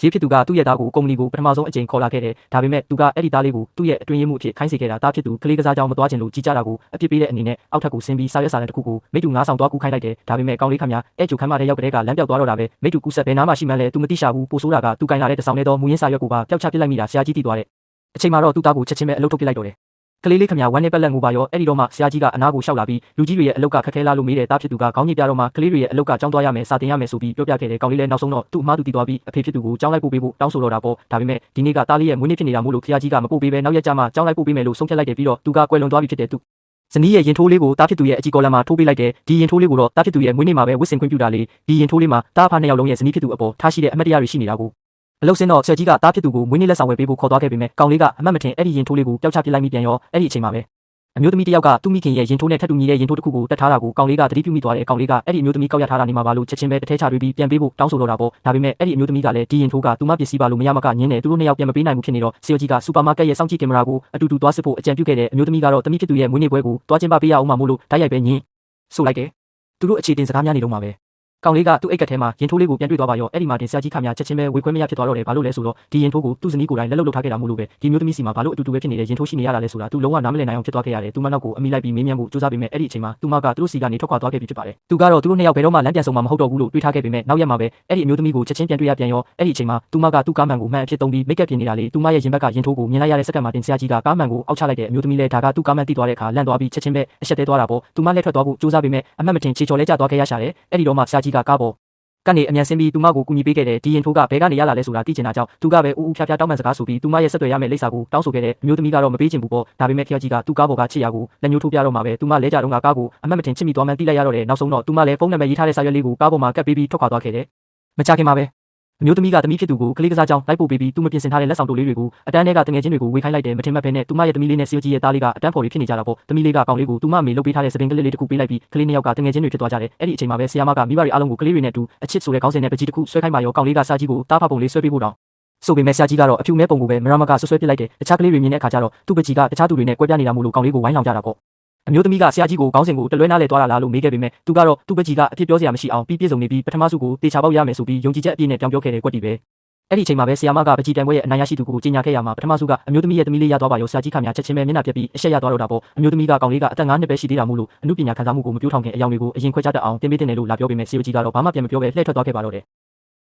ရေးဖြစ်သူကသူ့ရဲ့သားကိုကုမ္ပဏီကိုပထမဆုံးအကြိမ်ခေါ်လာခဲ့တယ်ဒါပေမဲ့သူကအဲ့ဒီသားလေးကိုသူ့ရဲ့အတွင်းရေးမှုအဖြစ်ခိုင်းစေခဲ့တာသားဖြစ်သူကလေးကစားကြောင်းမသွားခြင်းလို့ကြီးကြတာကိုအပြစ်ပေးတဲ့အနေနဲ့အောက်ထပ်ကိုဆင်းပြီးစာရွက်စာတမ်းတစ်ခုကိုမိတူငါးဆောင်သွားကူးခိုင်းလိုက်တယ်ဒါပေမဲ့ကောင်လေးခမအဲ့ကျုခမ်းမတဲ့ရောက်တဲ့ကလမ်းပြောက်သွားတော့တာပဲမိတူကူးဆက်ဘယ်နားမှရှိမှန်းလဲသူမသိရှာဘူးပိုဆိုးတာကသူကင်လာတဲ့တဆောင်နဲ့တော့မူရင်းစာရွက်ကိုပါပျောက်ချပစ်လိုက်မိတာဆရာကြီးသိသွားတဲ့အချိန်မှာတော့သူ့သားကိုချက်ချင်းပဲအလုပ်ထုတ်ပစ်လိုက်တော့တယ်ကလေးလေးခမဝမ်းနဲ့ပက်လက်ငိုပါရောအဲ့ဒီတော့မှဆရာကြီးကအနားကိုရှောက်လာပြီးလူကြီးတွေရဲ့အလုပ်ကခက်ခဲလာလို့မေးတယ်တားဖြစ်သူကခေါင်းညစ်ပြတော့မှကလေးတွေရဲ့အလုပ်ကကြောင်းသွားရမယ်စာတင်ရမယ်ဆိုပြီးပြောပြခဲ့တယ်ကောင်လေးလည်းနောက်ဆုံးတော့သူ့အမှားသူတည်သွားပြီးအဖေဖြစ်သူကိုကြောင်းလိုက်ပို့ပေးဖို့တောင်းဆိုတော့တာပေါ့ဒါပေမဲ့ဒီနေ့ကတားလေးရဲ့မွေးနေ့ဖြစ်နေတာမို့လို့ဆရာကြီးကမပို့ပေးဘဲနောက်ရက်ကျမှကြောင်းလိုက်ပို့ပေးမယ်လို့ဆုံးဖြတ်လိုက်တယ်ပြီးတော့သူကကွယ်လွန်သွားပြီဖြစ်တဲ့သူဇနီးရဲ့ရင်ထိုးလေးကိုတားဖြစ်သူရဲ့အကြီးကော်လန်မှာထိုးပေးလိုက်တယ်ဒီရင်ထိုးလေးကိုတော့တားဖြစ်သူရဲ့မွေးနေ့မှာပဲဝစ်စင်ခွင့်ပြုတာလေဒီရင်ထိုးလေးမှာတားဖားနှစ်ယောက်လုံးရဲ့ဇနီးဖြစ်သူအပေါ်ထားရှိတဲ့အမတ်တရားတွေရှိနေတာကိုအလုတ်စင်းတော့ဆရာကြီးကတားဖြစ်သူကိုမွေးနေ့လက်ဆောင်ဝယ်ပေးဖို့ခေါ်သွားခဲ့ပေမဲ့ကောင်လေးကအမတ်မထင်အဲ့ဒီရင်ထိုးလေးကိုပျောက်ချပစ်လိုက်မိပြန်ရောအဲ့ဒီအချိန်မှာပဲအမျိုးသမီးတစ်ယောက်ကသူ့မိခင်ရဲ့ရင်ထိုးနဲ့ထပ်တူညီတဲ့ရင်ထိုးတစ်ခုကိုတက်ထားတာကိုကောင်လေးကသတိပြုမိသွားတယ်ကောင်လေးကအဲ့ဒီအမျိုးသမီးကောက်ရထားတာနေမှာပါလို့ချက်ချင်းပဲတထဲချတွေးပြီးပြန်ပေးဖို့တောင်းဆိုတော့တာပေါ့ဒါပေမဲ့အဲ့ဒီအမျိုးသမီးကလည်းဒီရင်ထိုးကသူမပစ္စည်းပါလို့မရမကညင်းတယ်သူတို့နှစ်ယောက်ပြန်မပေးနိုင်ဘူးဖြစ်နေတော့ဆီယိုကြီးကစူပါမားကတ်ရဲ့စောင့်ကြည့်ကင်မရာကိုအတူတူသွားစစ်ဖို့အကြံပြုခဲ့တယ်အမျိုးသမီးကတော့တမိဖြစ်သူရဲ့မွေးနေ့ပွဲကိုသွားကျင်းပပေးရအောင်မှမို့လို့တိုက်ရိုက်ပဲညင်းဆိုလိုက်တယ်သူတို့အခြေတင်စကားများနေတော့မှာပဲကောင်လေးကသူ့အိတ်ကထဲမှာရင်ထိုးလေးကိုပြန်တွေ့သွားပါရောအဲ့ဒီမှာတင်ဆရာကြီးခမချက်ချင်းပဲဝေခွင့်မရဖြစ်သွားတော့တယ်ဘာလို့လဲဆိုတော့ဒီရင်ထိုးကိုသူ့ဇနီးကိုယ်တိုင်လက်လုပ်ထားခဲ့တာမို့လို့ပဲဒီမျိုးသမီးစီမှာဘာလို့အတူတူပဲဖြစ်နေတဲ့ရင်ထိုးရှိနေရတာလဲဆိုတာသူလုံးဝနားမလည်နိုင်အောင်ဖြစ်သွားခဲ့ရတယ်သူမနောက်ကိုအမိလိုက်ပြီးမေးမြန်းဖို့ကြိုးစားပေမဲ့အဲ့ဒီအချိန်မှာသူမကသူတို့စီကနေထွက်ခွာသွားခဲ့ပြီဖြစ်ပါတယ်သူကတော့သူတို့နှစ်ယောက်ဘယ်တော့မှလမ်းပြန်ဆုံးမှာမဟုတ်တော့ဘူးလို့တွေးထားခဲ့ပေမဲ့နောက်ရက်မှာပဲအဲ့ဒီအမျိုးသမီးကိုချက်ချင်းပြန်တွေ့ရပြန်ရောအဲ့ဒီအချိန်မှာသူမကသူ့ကားမှန်ကိုမှန်အဖြစ်သုံးပြီးမိတ်ကပ်ပြင်နေတာလေသူမရဲ့ရင်ဘက်ကရင်ထိုးကိုမြင်လိုက်ရတဲ့စက္ကန့်မှာတင်ဆရာကြီးကကားမှန်ကိုအောက်ချလိုက်တဲ့အမျိုးသမီးလည်းဒါကသူ့ကားမှန်တိသွားတဲ့အခါလန့်သွားပြီးချက်ချင်းပဲအဆက်သေးသွားတာပေါ့သူမလည်းထွက်သွားဖို့ကြိုးစားပေမဲ့အမှတ်မတင်ချေချော်လဲကျသွားခဲ့ရရှာတယ်အဲ့ဒီတော့မှဆရာကြီးကကားပေါ်ကနေအမြန်ဆင်းပြီးသူမကိုကူညီပေးခဲ့တယ်ဒီရင်ထိုးကဘဲကနေရလာလဲဆိုတာသိချင်တာကြောင့်သူကပဲဦးဖျားဖျားတောင်းပန်စကားဆိုပြီးသူမရဲ့ဆက်သွယ်ရမယ့်လိပ်စာကိုတောင်းဆိုခဲ့တယ်အမျိုးသမီးကတော့မပေးချင်ဘူးပေါ့ဒါပေမဲ့ခရကြီးကသူ့ကားပေါ်ကချစ်ရကိုလက်ညှိုးထိုးပြတော့မှာပဲသူမလဲကြတော့ကကားကိုအမှတ်မတင်ချစ်မိသွားမှန်းသိလိုက်ရတော့တယ်နောက်ဆုံးတော့သူမလည်းဖုန်းနံပါတ်ရေးထားတဲ့စာရွက်လေးကိုကားပေါ်မှာကပ်ပေးပြီးထွက်ခွာသွားခဲ့တယ်မကြခင်မှာပဲအမျိုးသမီးကသမီးဖြစ်သူကိုကလေးကစားကြောင်းလိုက်ပို့ပေးပြီးသူမပြင်ဆင်ထားတဲ့လက်ဆောင်တိုလေးတွေကိုအတန်းထဲကတငယ်ချင်းတွေကိုဝေခိုင်းလိုက်တယ်မထင်မှတ်ဘဲနဲ့သူမရဲ့သမီးလေးနဲ့ဆီယိုကြီးရဲ့သားလေးကအတန်းဖော်တွေဖြစ်နေကြတာပေါ့သမီးလေးကကောင်လေးကိုသူမအမေလုပ်ပေးထားတဲ့စပင်ကလေးလေးတစ်ခုပေးလိုက်ပြီးကလေးနှစ်ယောက်ကတငယ်ချင်းတွေဖြစ်သွားကြတယ်အဲ့ဒီအချိန်မှာပဲဆီယာမကမိဘတွေအားလုံးကိုကလေးတွေနဲ့အတူအချစ်ဆိုတဲ့ခေါင်းစဉ်နဲ့ပကြီးတစ်ခုဆွဲခိုင်းပါရောကောင်လေးကစာကြီးကိုတားဖပုံလေးဆွဲပေးဖို့တောင်းဆိုပေမဲ့ဆရာကြီးကတော့အဖြူမဲပုံကိုပဲမရမကဆွဲပစ်လိုက်တယ်တခြားကလေးတွေမြင်တဲ့အခါကျတော့သူ့ပကြီးကတခြားသူတွေနဲ့ကွဲပြားနေတာမို့လို့ကောင်လေးကိုဝိုင်းလောင်ကြတာပေါ့အမျိုးသမီးကဆရာကြီးကိုခေါင်းစဉ်ကိုတလွဲနားလဲသွားတာလားလို့မေးခဲ့ပေမဲ့သူကတော့သူ့ပကြီးကအဖြစ်ပြောစရာမရှိအောင်ပြီးပြည့်စုံနေပြီးပထမစုကိုတေချာပေါက်ရမယ်ဆိုပြီးယုံကြည်ချက်အပြည့်နဲ့ပြောင်းပြောခဲ့တယ်ကွက်တီပဲအဲ့ဒီအချိန်မှာပဲဆီယာမကပကြီးတန်ပွဲရဲ့အနိုင်ရရှိသူကိုကြီးညာခဲ့ရမှာပထမစုကအမျိုးသမီးရဲ့သမီးလေးရသွားပါရောဆရာကြီးခမချက်ချင်းပဲမျက်နှာပြက်ပြီးအရှက်ရသွားတော့တာပေါ့အမျိုးသမီးကကောင်လေးကအသက်9နှစ်ပဲရှိသေးတာမို့လို့အမှုပညာခံစားမှုကိုမပြိုးထောင်ခင်အယောင်တွေကိုအရင်ခွဲခြားတတ်အောင်တင်ပေးတင်တယ်လို့လာပြောပေမဲ့ဆီယိုကြီးကတော့ဘာမှပြန်မပြောပဲလှည့်ထွက်သွားခဲ့ပါတော့တယ်